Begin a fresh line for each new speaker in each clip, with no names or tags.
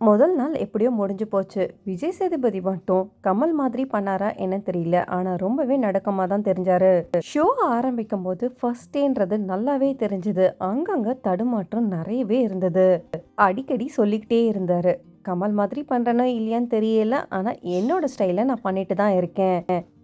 முதல் நாள் எப்படியோ முடிஞ்சு போச்சு. விஜய் சேதுபதி மட்டும் கமல் மாதிரி பண்ணாரா என்னன்னு தெரியல. ஆனா ரொம்பவே நடுக்கமா தான் தெரிஞ்சாரு. ஷோ ஆரம்பிக்கும்போது ஃபர்ஸ்ட் டேன்றது நல்லாவே தெரிஞ்சது. அங்கங்க தடுமாற்றம் நெறையவே இருந்தது. அடிக்கடி சொல்லிக்கிட்டே இருந்தாரு. கமல் மாதிரி பண்றேனோ இல்லையான்னு தெரியல. ஆனா என்னோட ஸ்டைல்ல நான் பண்ணிட்டு தான் இருக்கேன்.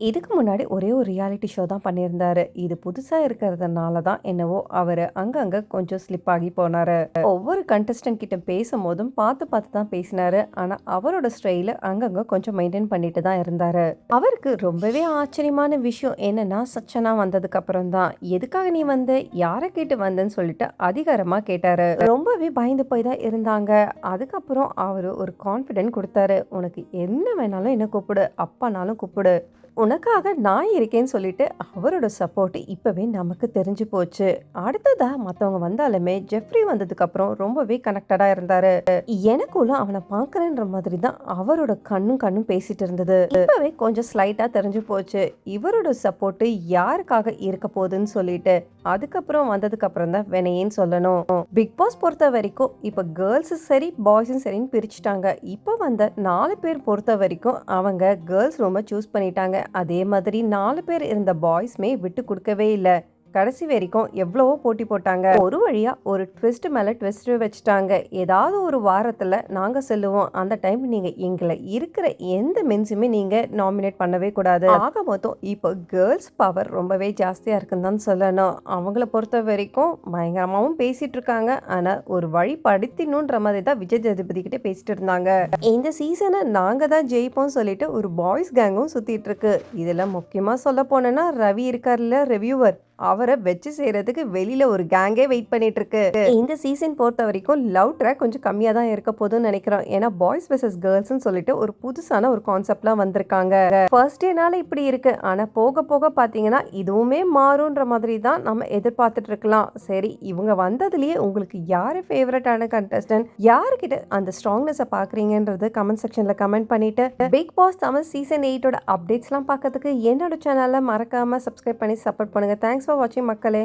இதுக்கு முன்னாடி ஒரே ஒரு ரியாலிட்டி ஷோ தான் பண்ணியிருந்தாரு. இது புதுசா இருக்கிறதுனால தான் என்னவோ அவரு அங்கங்க கொஞ்சம் ஸ்லிப் ஆகி போனாரு. ஒவ்வொரு கண்டஸ்டன்ட் கிட்ட பேசும்போதும் பார்த்து பார்த்து தான் பேசினாரு. ஆனா அவரோட ஸ்டைல அங்கங்க கொஞ்சம் மெயின்டைன் பண்ணிட்டு தான் இருந்தாரு. அவருக்கு ரொம்பவே ஆச்சரியமான விஷயம் என்னன்னா, சச்சனா வந்ததுக்கு அப்புறம் தான் எதுக்காக நீ வந்த, யாரை கேட்டு வந்தேன்னு சொல்லிட்டு அதிகாரமா கேட்டாரு. ரொம்பவே பயந்து போய் தான் இருந்தாங்க. அதுக்கப்புறம் அவரு ஒரு கான்ஃபிடென்ட் கொடுத்தாரு. உனக்கு என்ன வேணாலும் என்ன கூப்பிடு, அப்பானாலும் கூப்பிடு, உனக்காக நான் இருக்கேன்னு சொல்லிட்டு அவரோட சப்போர்ட் இப்பவே நமக்கு தெரிஞ்சு போச்சு. அடுத்ததா மத்தவங்க வந்தாலுமே ஜெஃப்ரி வந்ததுக்கு அப்புறம் ரொம்பவே கனெக்டடா இருந்தாரு. எனக்குள்ள அவனை பார்க்கறேன்ற மாதிரி தான் அவரோட கண்ணும் பேசிட்டு இருந்தது. இப்பவே கொஞ்சம் ஸ்லைட்டா தெரிஞ்சு போச்சு இவரோட சப்போர்ட் யாருக்காக இருக்க போகுதுன்னு சொல்லிட்டு. அதுக்கப்புறம் வந்ததுக்கு அப்புறம் தான் வேணையேன்னு சொல்லணும். பிக் பாஸ் பொறுத்த வரைக்கும் இப்ப கேர்ள்ஸும் சரி பாய்ஸும் சரின்னு பிரிச்சுட்டாங்க. இப்ப வந்த 4 பேர் பொறுத்த வரைக்கும் அவங்க கேர்ள்ஸ் ரூமை சூஸ் பண்ணிட்டாங்க. அதே மாதிரி 4 பேர் இருந்த பாய்ஸ்மே விட்டு கொடுக்கவே இல்லை. கடைசி வரைக்கும் எவ்வளவோ போட்டி போட்டாங்க. ஒரு வழியா ஒரு ட்விஸ்ட் மேல ட்விஸ்ட் வச்சுட்டாங்க. ஏதாவது ஒரு வாரத்துல நாங்க சொல்லுவோம், அந்த டைம் நீங்க எங்களை இருக்கிற எந்த மென்ஸுமே நீங்க நாமினேட் பண்ணவே கூடாது. ஆக மொத்தம் இப்போ கேர்ள்ஸ் பவர் ரொம்பவே ஜாஸ்தியா இருக்குன்னு தான் சொல்லணும். அவங்கள பொறுத்த வரைக்கும் பயங்கரமாவும் பேசிட்டு இருக்காங்க. ஆனா ஒரு வழி படுத்தினுன்ற மாதிரி தான் விஜய் சேதுபதி கிட்ட பேசிட்டு இருந்தாங்க. இந்த சீசனை நாங்க தான் ஜெயிப்போம் சொல்லிட்டு ஒரு பாய்ஸ் கேங்கும் சுத்திட்டு இருக்கு. இதுல முக்கியமா சொல்ல போனோம்னா ரவி இருக்காருல்ல, ரிவ்யூவர், அவரை வச்சு செய்யறதுக்கு வெளியில ஒரு கேங்கே வெயிட் பண்ணிட்டு இருக்கு. இந்த சீசன் பொறுத்த வரைக்கும் லவ் ட்ராக் கொஞ்சம் கம்மியா தான் இருக்க போதுன்னு நினைக்கிறோம். ஏன்னா பாய்ஸ் வெர்சஸ் கேர்ள்ஸ்னு சொல்லிட்டு ஒரு புதுசான ஒரு கான்செப்ட்லாம் வந்திருக்காங்க. ஃபர்ஸ்ட் டேனால இப்படி இருக்கு. ஆனா போக போக பாத்தீங்கன்னா இதுவுமே மாறும்ன்ற மாதிரி தான் நம்ம எதிர்பார்த்துட்டு இருக்கலாம். சரி, இவங்க வந்ததுலயே உங்களுக்கு யாரு ஃபேவரட்டான கண்டஸ்டன்ட், யாருக்கிட்ட அந்த ஸ்ட்ராங்னஸை பாக்குறீங்கன்றது கமெண்ட் செக்ஷன்ல கமெண்ட் பண்ணிட்டு பிக் பாஸ் தமிழ் சீசன் 8ஓட அப்டேட்ஸ்லாம் பார்க்கறதுக்கு என்னோட சேனல்ல மறக்காம சப்ஸ்கிரைப் பண்ணி சப்போர்ட் பண்ணுங்க. தேங்க்ஸ் ஃபார் வாட்சிங் மக்களே.